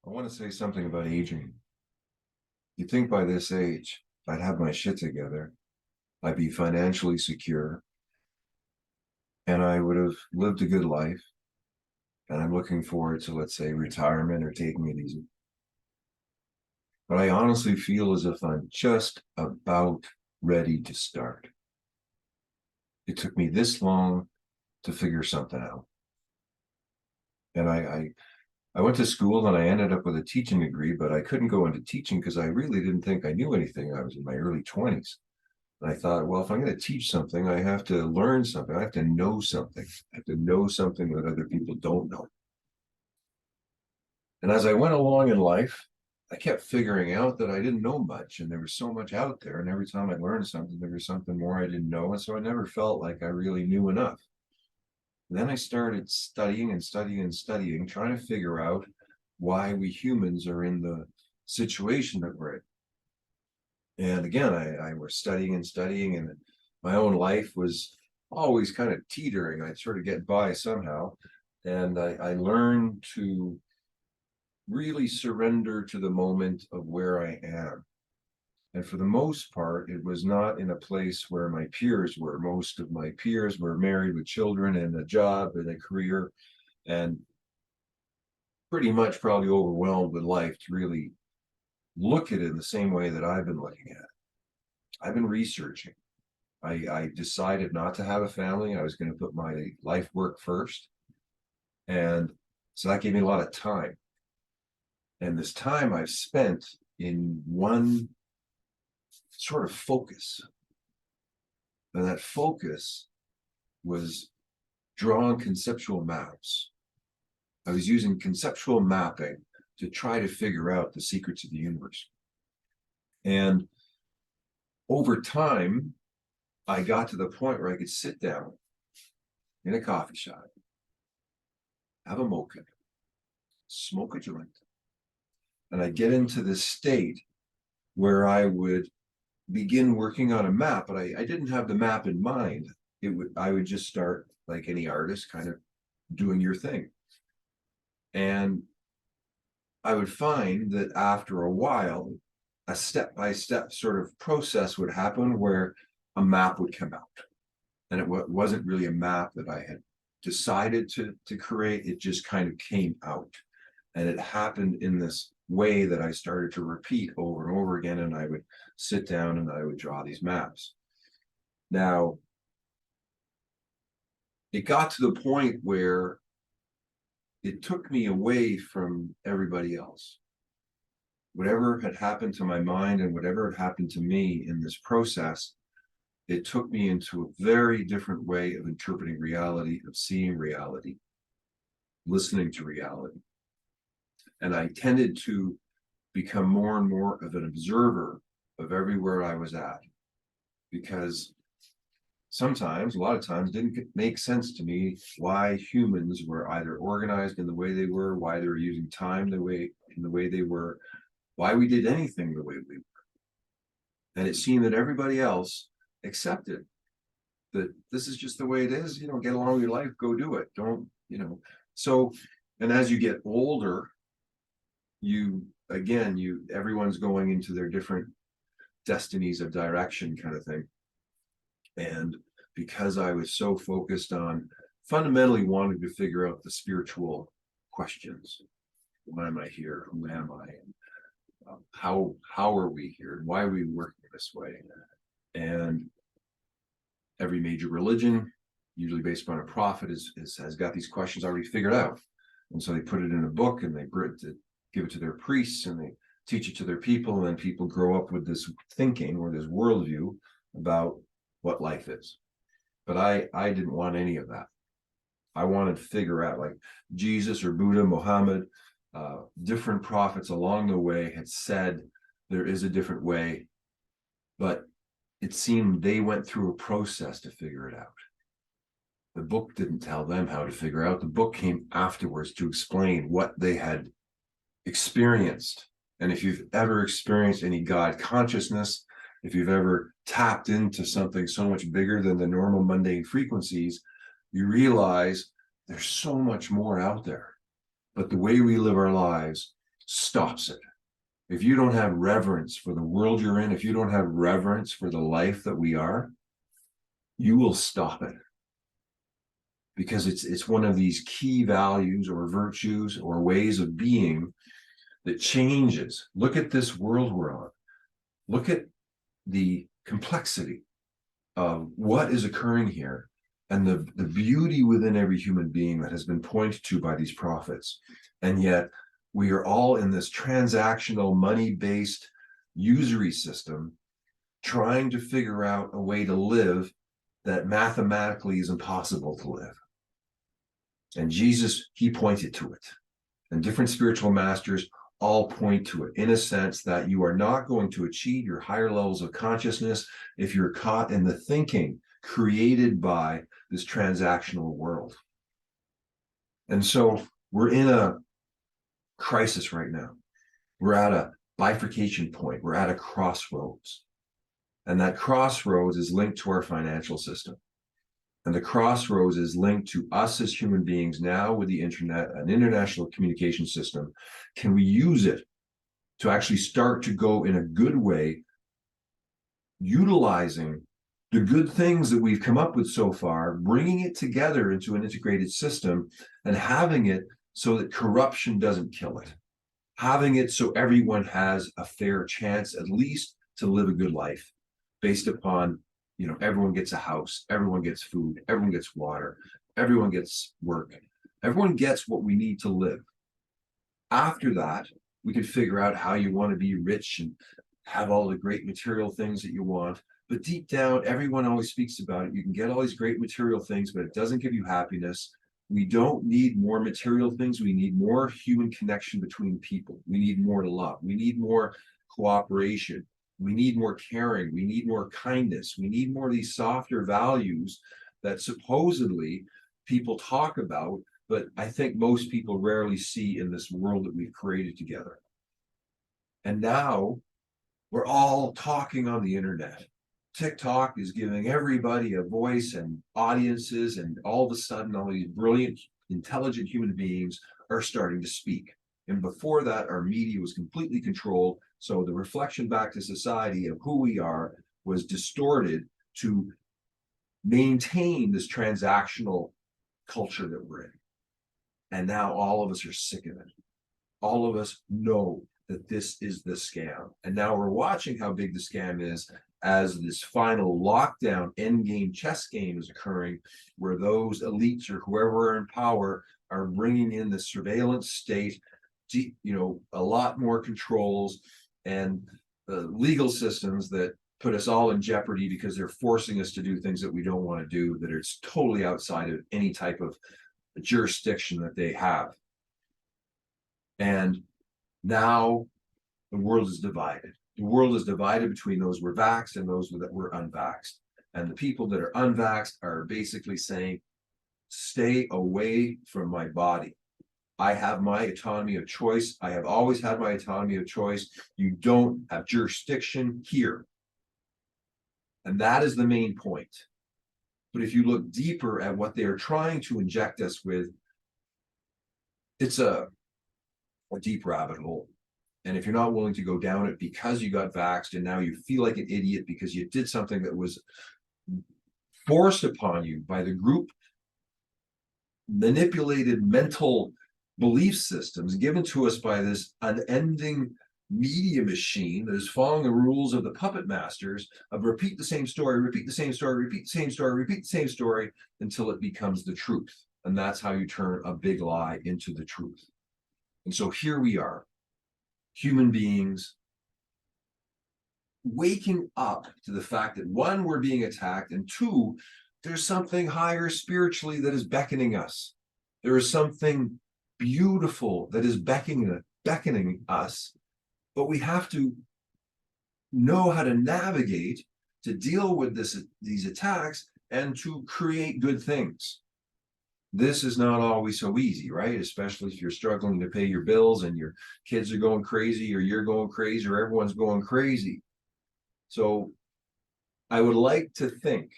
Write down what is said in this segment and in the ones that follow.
I want to say something about aging. You'd think by this age, I'd have my shit together, I'd be financially secure, and I would have lived a good life. And I'm looking forward to, let's say, retirement or taking it easy. But I honestly feel as if I'm just about ready to start. It took me this long to figure something out. And I went to school and I ended up with a teaching degree, but I couldn't go into teaching because I really didn't think I knew anything. I was in my early 20s. And I thought, well, if I'm going to teach something, I have to learn something. I have to know something. I have to know something that other people don't know. And as I went along in life, I kept figuring out that I didn't know much and there was so much out there. And every time I learned something, there was something more I didn't know. And so I never felt like I really knew enough. And then I started studying and studying and studying, trying to figure out why we humans are in the situation that we're in. And again, I was studying and studying, and my own life was always kind of teetering. I'd sort of get by somehow. And I learned to really surrender to the moment of where I am. And for the most part, it was not in a place where my peers were. Most of my peers were married with children and a job and a career, and pretty much probably overwhelmed with life to really look at it in the same way that I've been looking at it. I've been researching. I decided not to have a family. I was going to put my life work first. And so that gave me a lot of time. And this time I've spent in one sort of focus. And that focus was drawing conceptual maps. I was using conceptual mapping to try to figure out the secrets of the universe. And over time, I got to the point where I could sit down in a coffee shop, have a mocha, smoke a joint, and I get into this state where I would begin working on a map, but I didn't have the map in mind. I would just start like any artist, kind of doing your thing. And I would find that after a while, a step-by-step sort of process would happen where a map would come out. And it wasn't really a map that I had decided to create. It just kind of came out. And it happened in this way that I started to repeat over and over again. And I would sit down and I would draw these maps. Now, it got to the point where it took me away from everybody else. Whatever had happened to my mind and whatever had happened to me in this process, it took me into a very different way of interpreting reality, of seeing reality, listening to reality. And I tended to become more and more of an observer of everywhere I was at, because sometimes, a lot of times, it didn't make sense to me why humans were either organized in the way they were, why they were using time in the way they were, why we did anything the way we were. And it seemed that everybody else accepted that this is just the way it is. Get along with your life, go do it. Don't. So, and as you get older, everyone's going into their different destinies of direction, kind of thing. And because I was so focused on fundamentally wanting to figure out the spiritual questions, why am I here? Who am I? And how are we here? Why are we working this way? And every major religion, usually based on a prophet, has got these questions already figured out. And so they put it in a book and they give it to their priests and they teach it to their people. And then people grow up with this thinking or this worldview about what life is. But I didn't want any of that. I wanted to figure out, like Jesus or Buddha, Muhammad, different prophets along the way had said there is a different way, but it seemed they went through a process to figure it out. The book didn't tell them how to figure out. The book came afterwards to explain what they had experienced. And if you've ever experienced any God consciousness, if you've ever tapped into something so much bigger than the normal mundane frequencies, you realize there's so much more out there. But the way we live our lives stops it. If you don't have reverence for the world you're in, if you don't have reverence for the life that we are, you will stop it. Because it's one of these key values or virtues or ways of being that changes. Look at this world we're on. Look at the complexity of what is occurring here and the beauty within every human being that has been pointed to by these prophets. And yet we are all in this transactional, money-based usury system, trying to figure out a way to live that mathematically is impossible to live. And Jesus, he pointed to it. And different spiritual masters all point to it, in a sense that you are not going to achieve your higher levels of consciousness if you're caught in the thinking created by this transactional world. And so we're in a crisis right now. We're at a bifurcation point. We're at a crossroads. And that crossroads is linked to our financial system. And the crossroads is linked to us as human beings now with the internet, an international communication system. Can we use it to actually start to go in a good way, utilizing the good things that we've come up with so far, bringing it together into an integrated system and having it so that corruption doesn't kill it, having it so everyone has a fair chance at least to live a good life based upon, everyone gets a house, everyone gets food, everyone gets water, everyone gets work, everyone gets what we need to live. After that, we can figure out how you want to be rich and have all the great material things that you want. But deep down, everyone always speaks about it. You can get all these great material things, but it doesn't give you happiness. We don't need more material things. We need more human connection between people. We need more love. We need more cooperation. We need more caring. We need more kindness. We need more of these softer values that supposedly people talk about, but I think most people rarely see in this world that we've created together. And now we're all talking on the internet. TikTok is giving everybody a voice and audiences, and all of a sudden, all these brilliant, intelligent human beings are starting to speak. And before that, our media was completely controlled. So the reflection back to society of who we are was distorted to maintain this transactional culture that we're in. And now all of us are sick of it. All of us know that this is the scam. And now we're watching how big the scam is as this final lockdown endgame chess game is occurring, where those elites or whoever are in power are bringing in the surveillance state, a lot more controls and legal systems that put us all in jeopardy because they're forcing us to do things that we don't want to do, that it's totally outside of any type of jurisdiction that they have. And now the world is divided. The world is divided between those who were vaxxed and those that were unvaxxed. And the people that are unvaxxed are basically saying, stay away from my body. I have my autonomy of choice. I have always had my autonomy of choice. You don't have jurisdiction here. And that is the main point. But if you look deeper at what they are trying to inject us with, it's a deep rabbit hole. And if you're not willing to go down it because you got vaxxed and now you feel like an idiot because you did something that was forced upon you by the group, manipulated mental belief systems given to us by this unending media machine that is following the rules of the puppet masters of repeat the same story, repeat the same story, repeat the same story, repeat the same story until it becomes the truth. And that's how you turn a big lie into the truth. And so here we are, human beings, waking up to the fact that one, we're being attacked, and two, there's something higher spiritually that is beckoning us. There is something beautiful that is beckoning us, but we have to know how to navigate to deal with these attacks and to create good things. This is not always so easy, right? Especially if you're struggling to pay your bills and your kids are going crazy, or you're going crazy, or everyone's going crazy. So I would like to think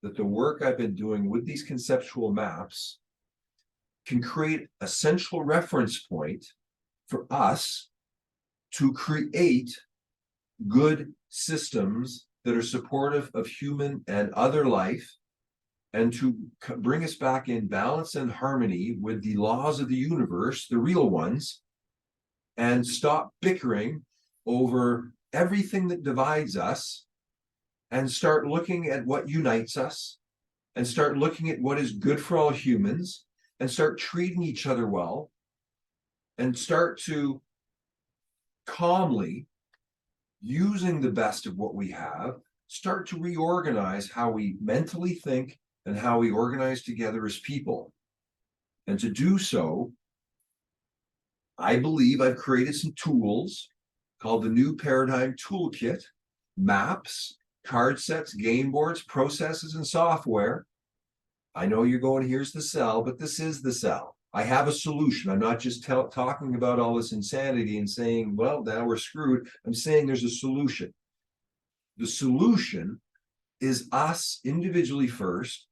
that the work I've been doing with these conceptual maps can create a central reference point for us to create good systems that are supportive of human and other life, and to bring us back in balance and harmony with the laws of the universe, the real ones, and stop bickering over everything that divides us, and start looking at what unites us, and start looking at what is good for all humans, and start treating each other well, and start to calmly, using the best of what we have, start to reorganize how we mentally think and how we organize together as people. And to do so, I believe I've created some tools called the New Paradigm Toolkit, maps, card sets, game boards, processes, and software. I know you're going, here's the cell, but this is the cell. I have a solution. I'm not just talking about all this insanity and saying, well, now we're screwed. I'm saying there's a solution. The solution is us individually first,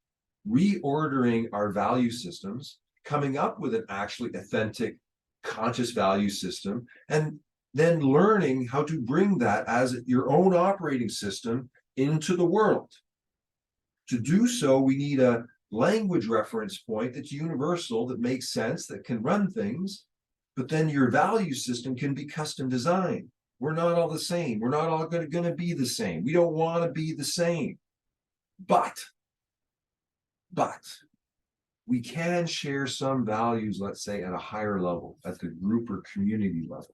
reordering our value systems, coming up with an actually authentic, conscious value system, and then learning how to bring that as your own operating system into the world. To do so, we need a language reference point that's universal, that makes sense, that can run things, but then your value system can be custom designed. We're not all the same. We're not all going to be the same. We don't want to be the same. But we can share some values, let's say, at a higher level, at the group or community level.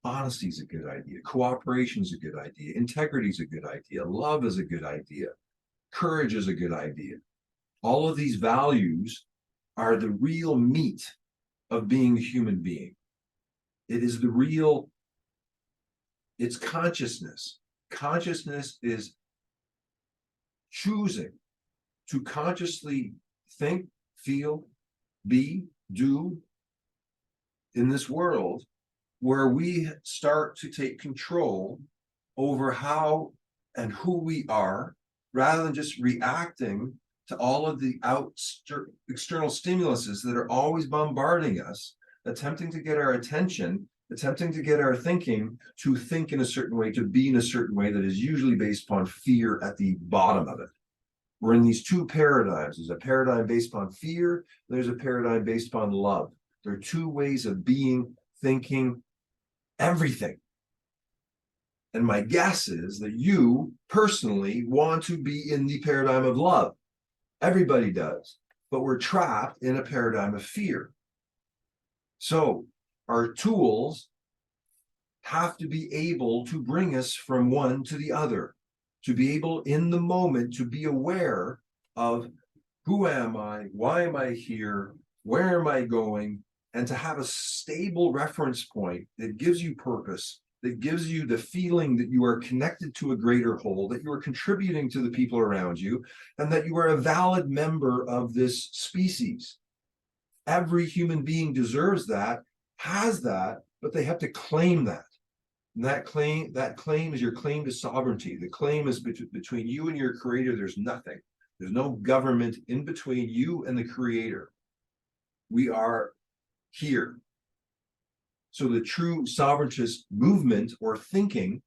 Honesty is a good idea. Cooperation is a good idea. Integrity is a good idea. Love is a good idea. Courage is a good idea. All of these values are the real meat of being a human being. It is the real, it's consciousness. Consciousness is choosing to consciously think, feel, be, do in this world, where we start to take control over how and who we are, rather than just reacting to all of the external stimuluses that are always bombarding us, attempting to get our attention, attempting to get our thinking to think in a certain way, to be in a certain way that is usually based upon fear at the bottom of it. We're in these two paradigms. There's a paradigm based upon fear, there's a paradigm based upon love. There are two ways of being, thinking, everything. And my guess is that you personally want to be in the paradigm of love. Everybody does, but we're trapped in a paradigm of fear. So our tools have to be able to bring us from one to the other, to be able in the moment to be aware of who am I, why am I here, where am I going, and to have a stable reference point that gives you purpose, that gives you the feeling that you are connected to a greater whole, that you are contributing to the people around you, and that you are a valid member of this species. Every human being deserves that, has that, but they have to claim that. And that claim is your claim to sovereignty. The claim is between you and your creator. There's nothing. There's no government in between you and the creator. We are here. So the true sovereigntist movement or thinking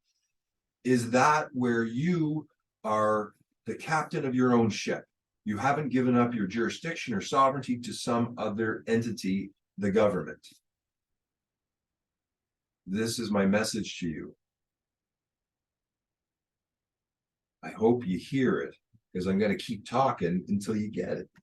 is that where you are the captain of your own ship. You haven't given up your jurisdiction or sovereignty to some other entity, the government. This is my message to you. I hope you hear it, because I'm going to keep talking until you get it.